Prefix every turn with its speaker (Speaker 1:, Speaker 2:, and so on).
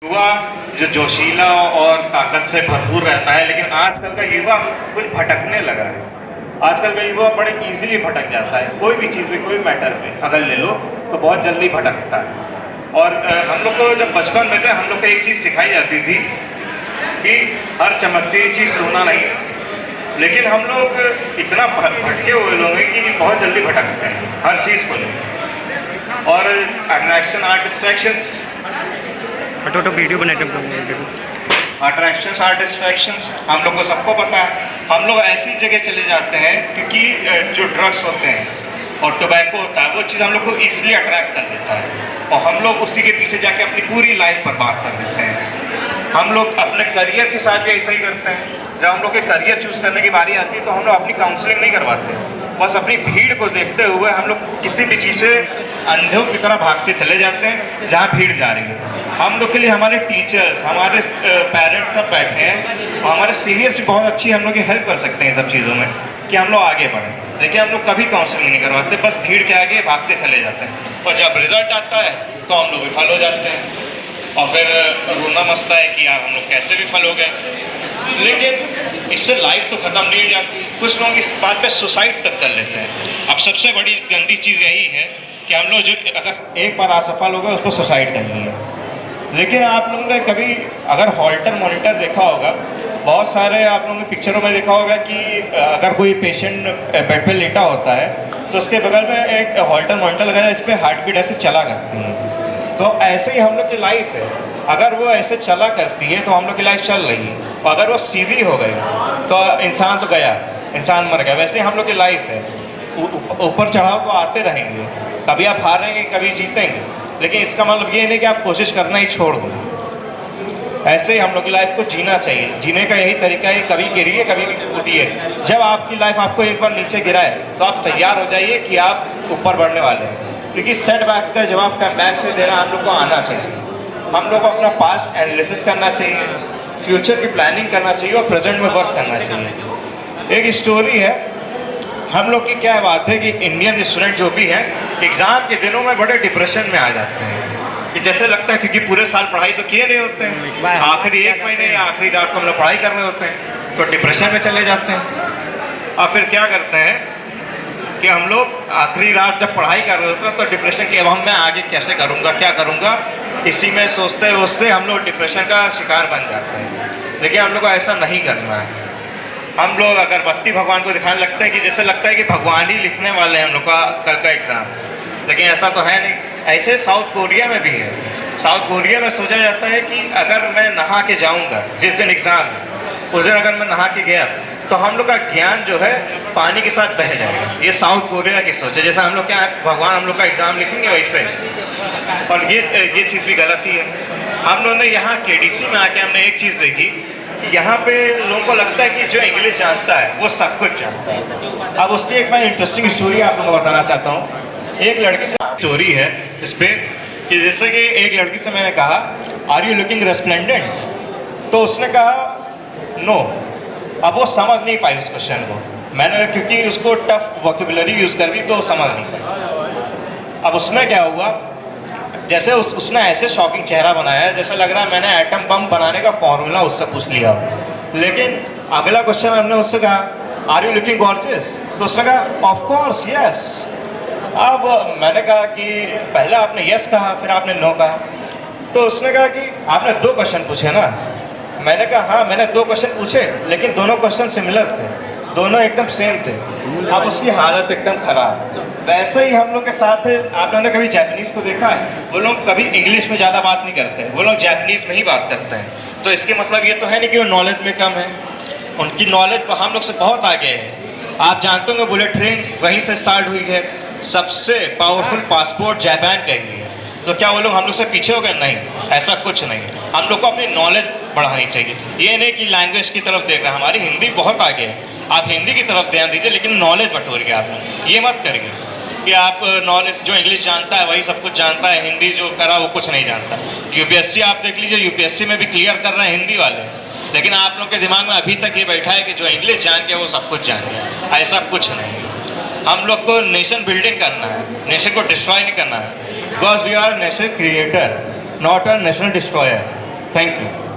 Speaker 1: युवा जो जोशीला और ताकत से भरपूर रहता है, लेकिन आजकल का युवा कुछ भटकने लगा है। आजकल का युवा बड़े इजीली भटक जाता है, कोई भी चीज़ में, कोई मैटर में अगर ले लो तो बहुत जल्दी भटकता है। और हम लोग को जब बचपन में थे, हम लोग को एक चीज़ सिखाई जाती थी कि हर चमकती हुई चीज़ सोना नहीं है, लेकिन हम लोग इतना भटके हुए लोग हैं कि बहुत जल्दी भटकते हैं हर चीज़ को लेकर। और अट्रैक्शन आर डिस्ट्रैक्शंस,
Speaker 2: वीडियो बनाते
Speaker 1: अट्रैक्शंस आर डिस्ट्रैक्शंस, हम लोग को सबको पता है। हम लोग ऐसी जगह चले जाते हैं क्योंकि जो ड्रग्स होते हैं और टोबैको होता है, वो चीज़ हम लोग को ईजिली अट्रैक्ट कर देता है और हम लोग उसी के पीछे जाके अपनी पूरी लाइफ बर्बाद कर देते हैं। हम लोग अपने करियर के साथ भी ऐसा ही करते हैं। जब हम लोग के करियर चूज़ करने की बारी आती है तो हम लोग अपनी काउंसलिंग नहीं करवाते, बस अपनी भीड़ को देखते हुए हम लोग किसी भी चीज़ से अंधों की तरह भागते चले जाते हैं जहाँ भीड़ जा रही है। हम लोग के लिए हमारे टीचर्स, हमारे पेरेंट्स सब बैठे हैं और हमारे सीनियर्स भी बहुत अच्छी हम लोग की हेल्प कर सकते हैं सब चीज़ों में कि हम लोग आगे बढ़ें। लेकिन हम लोग कभी काउंसलिंग नहीं करवाते, बस भीड़ के आगे भागते चले जाते हैं और जब रिजल्ट आता है तो हम लोग विफल हो जाते हैं और फिर रोना मचता है कि यार हम लोग कैसे विफल हो गए। लेकिन इससे लाइफ तो ख़त्म नहीं हो जाती। कुछ लोग इस बात पे सुसाइड तक कर लेते हैं। अब सबसे बड़ी गंदी चीज़ यही है कि हम लोग जो अगर एक बार असफल हो गए उसको सुसाइड करनी है। लेकिन आप लोगों ने कभी अगर हॉल्टर मॉनिटर देखा होगा, बहुत सारे आप लोगों ने पिक्चरों में देखा होगा कि अगर कोई पेशेंट बेड पे लेटा होता है तो उसके बगल में एक हॉल्टर मॉनिटर लगाया है, इस पर हार्ट बीट ऐसे चला करती है। तो ऐसे ही हम लोग की लाइफ है, अगर वो ऐसे चला करती है तो हम लोग की लाइफ चल रही है, और अगर वो सीधी हो गई तो इंसान तो गया, इंसान मर गया। वैसे ही हम लोग की लाइफ है, ऊपर चढ़ाव तो आते रहेंगे, कभी आप हारेंगे कभी जीतेंगे, लेकिन इसका मतलब ये नहीं कि आप कोशिश करना ही छोड़ दो। ऐसे ही हम लोग की लाइफ को जीना चाहिए। जीने का यही तरीका है, कभी गिरिए कभी उठिए। जब आपकी लाइफ आपको एक बार नीचे गिराए तो आप तैयार हो जाइए कि आप ऊपर बढ़ने वाले हैं, क्योंकि सेटबैक का जवाब कमबैक से देना हम लोग को आना चाहिए। हम लोग को अपना पास्ट एनालिसिस करना चाहिए, फ्यूचर की प्लानिंग करना चाहिए और प्रेजेंट में वर्क करना चाहिए। एक स्टोरी है, हम लोग की क्या बात है कि इंडियन स्टूडेंट जो भी हैं एग्ज़ाम के दिनों में बड़े डिप्रेशन में आ जाते हैं कि जैसे लगता है क्योंकि पूरे साल पढ़ाई तो किए नहीं होते हैं, आखिरी एक महीने या आखिरी रात को हम लोग पढ़ाई कर रहे होते हैं तो डिप्रेशन में चले जाते हैं। और फिर क्या करते हैं कि हम लोग आखिरी रात जब पढ़ाई कर रहे होते हैं तो डिप्रेशन की अब मैं आगे कैसे करूँगा, क्या करूँगा, इसी में सोचते सोचते हम लोग डिप्रेशन का शिकार बन जाते हैं। लेकिन हम लोग को ऐसा नहीं करना है। हम लोग अगरबत्ती भगवान को दिखाने लगते हैं कि जैसे लगता है कि भगवान ही लिखने वाले हैं हम लोग का कल का एग्ज़ाम, लेकिन ऐसा तो है नहीं। ऐसे साउथ कोरिया में भी है। साउथ कोरिया में सोचा जाता है कि अगर मैं नहा के जाऊंगा जिस दिन एग्ज़ाम है, उस दिन अगर मैं नहा के गया तो हम लोग का ज्ञान जो है पानी के साथ बह जाएगा। ये साउथ कोरिया की सोच है। जैसा हम लोग क्या है, भगवान हम लोग का एग्ज़ाम लिखेंगे वैसे। और ये चीज़ भी गलत ही है। हम लोगों ने यहाँ KDC में आके हमने एक चीज़ देखी कि यहाँ पे लोगों को लगता है कि जो इंग्लिश जानता है वो सब कुछ जानता है। अब उसकी एक मैं इंटरेस्टिंग स्टोरी आप लोगों को बताना चाहता हूँ। एक लड़की से स्टोरी है इस पर कि जैसे कि एक लड़की से मैंने कहा आर यू लुकिंग रेस्प्लेंडेंट, तो उसने कहा नो। अब वो समझ नहीं पाई उस क्वेश्चन को। मैंने क्योंकि उसको टफ वोकेबुलरी यूज़ कर दी तो वो समझ नहीं पाई। अब उसमें क्या हुआ, जैसे उसने ऐसे शॉकिंग चेहरा बनाया जैसे लग रहा है मैंने एटम बम बनाने का फॉर्मूला उससे पूछ लिया। लेकिन अगला क्वेश्चन हमने उससे कहा आर यू लुकिंग गॉर्जियस, तो उसने कहा ऑफ कोर्स यस। अब मैंने कहा कि पहले आपने यस कहा फिर आपने नो कहा, तो उसने कहा कि आपने 2 क्वेश्चन पूछे ना। मैंने कहा हाँ मैंने 2 क्वेश्चन पूछे, लेकिन दोनों क्वेश्चन सिमिलर थे, दोनों एकदम सेम थे। अब उसकी हालत एकदम ख़राब। वैसे ही हम लोग के साथ है। आप लोगों ने कभी जापानीज़ को देखा है, वो लोग कभी इंग्लिश में ज़्यादा बात नहीं करते, वो लोग जापानीज़ में ही बात करते हैं। तो इसके मतलब ये तो है नहीं कि वो नॉलेज में कम है, उनकी नॉलेज हम लोग से बहुत आगे है। आप जानते होंगे बुलेट ट्रेन वहीं से स्टार्ट हुई है। सबसे पावरफुल पासपोर्ट जापान का ही है। तो क्या वो लोग हम लोग से पीछे हो गए? नहीं, ऐसा कुछ नहीं। हम लोग को अपनी नॉलेज बढ़ानी चाहिए। ये नहीं कि लैंग्वेज की तरफ देख रहे हैं, हमारी हिंदी बहुत आगे है, आप हिंदी की तरफ ध्यान दीजिए, लेकिन नॉलेज बटोरिए। आप ये मत करिए कि आप नॉलेज जो इंग्लिश जानता है वही सब कुछ जानता है, हिंदी जो करा वो कुछ नहीं जानता। UPSC आप देख लीजिए, UPSC में भी क्लियर कर रहे हैं हिंदी वाले, लेकिन आप लोग के दिमाग में अभी तक ये बैठा है कि जो इंग्लिश जान के वो सब कुछ जान गया। ऐसा कुछ नहीं। हम लोग को नेशन बिल्डिंग करना है, नेशन को डिस्ट्रॉय नहीं करना है। Because we are nation creator not a national destroyer.
Speaker 3: Thank you.